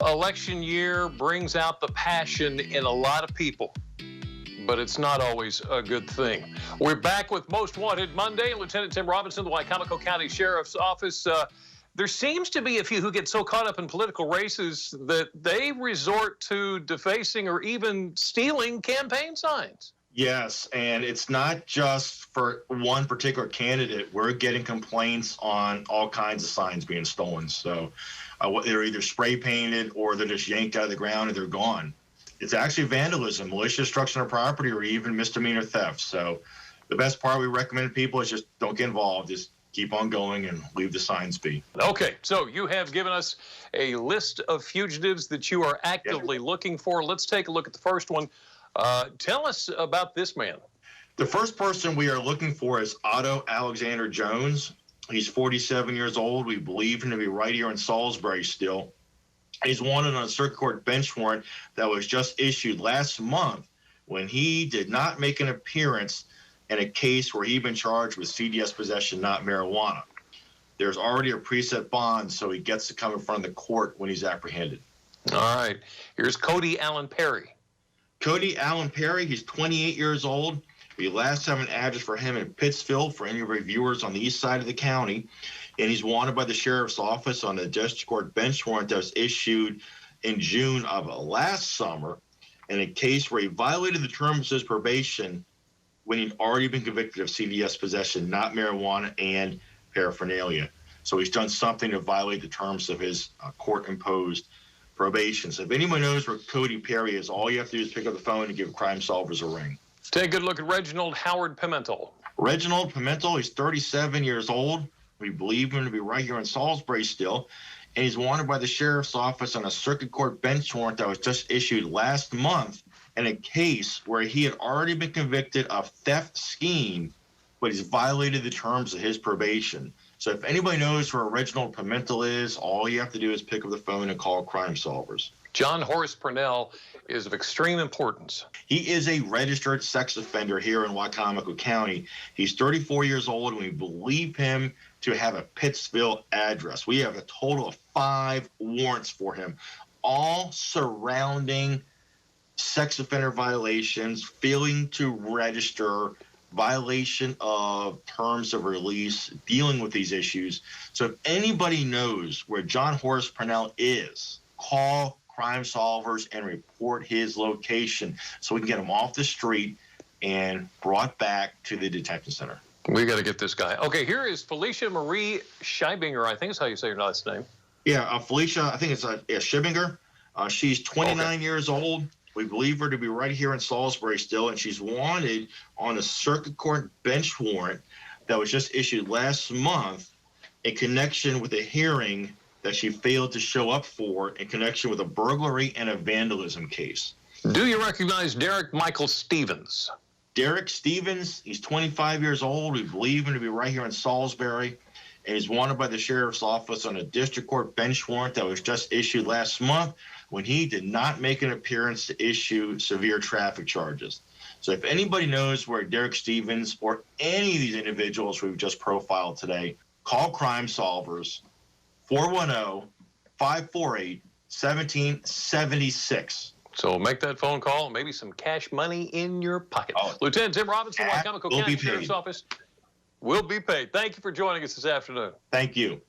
Election year brings out the passion in a lot of people, but it's not always a good thing. We're back with Most Wanted Monday. Lieutenant Tim Robinson, the Wicomico County Sheriff's Office. There seems to be a few who get so caught up in political races that they resort to defacing or even stealing campaign signs. Yes, and it's not just for one particular candidate. We're getting complaints on all kinds of signs being stolen. So they're either spray painted or they're just yanked out of the ground and they're gone. It's actually vandalism, malicious destruction of property, or even misdemeanor theft. So the best part we recommend to people is just don't get involved. Just keep on going and leave the signs be. Okay, so you have given us a list of fugitives that you are actively looking for. Let's take a look at the first one. Tell us about this man. The first person we are looking for is Otto Alexander Jones. He's 47 years old. We believe him to be right here in Salisbury still. He's wanted on a circuit court bench warrant that was just issued last month when he did not make an appearance in a case where he'd been charged with CDS possession, not marijuana. There's already a preset bond, so he gets to come in front of the court when he's apprehended. All right. Here's Cody Allen Perry. Cody Allen Perry, he's 28 years old. We last have an address for him in Pittsfield for any reviewers on the east side of the county. And he's wanted by the sheriff's office on a district court bench warrant that was issued in June of last summer in a case where he violated the terms of his probation when he'd already been convicted of CDS possession, not marijuana, and paraphernalia. So he's done something to violate the terms of his court-imposed probation. So if anyone knows where Cody Perry is, all you have to do is pick up the phone and give Crime Solvers a ring. Take a good look at Reginald Howard Pimentel. Reginald Pimentel, he's 37 years old. We believe him to be right here in Salisbury still. And he's wanted by the sheriff's office on a circuit court bench warrant that was just issued last month in a case where he had already been convicted of theft scheme, but he's violated the terms of his probation. So if anybody knows where Reginald Pimentel is, all you have to do is pick up the phone and call Crime Solvers. John Horace Pernell is of extreme importance. He is a registered sex offender here in Wicomico County. He's 34 years old, and we believe him to have a Pittsfield address. We have a total of 5 warrants for him, all surrounding sex offender violations, failing to register, violation of terms of release, dealing with these issues. So if anybody knows where John Horace Pernell is, call Crime Solvers and report his location so we can get him off the street and brought back to the detention center. We got to get this guy. Okay, here is Felicia Marie Scheibinger, I think is how you say your last name. Yeah, Felicia, I think it's Scheibinger. She's 29 years old. We believe her to be right here in Salisbury still, and she's wanted on a circuit court bench warrant that was just issued last month in connection with a hearing that she failed to show up for in connection with a burglary and a vandalism case. Do you recognize Derek Michael Stevens? Derek Stevens, he's 25 years old. We believe him to be right here in Salisbury, and he's wanted by the sheriff's office on a district court bench warrant that was just issued last month when he did not make an appearance to issue severe traffic charges. So if anybody knows where Derek Stevens or any of these individuals we've just profiled today, call Crime Solvers, 410-548-1776. So make that phone call, maybe some cash money in your pocket. Lieutenant Tim Robinson, Wicomico County Sheriff's Office, will be paid. Thank you for joining us this afternoon. Thank you.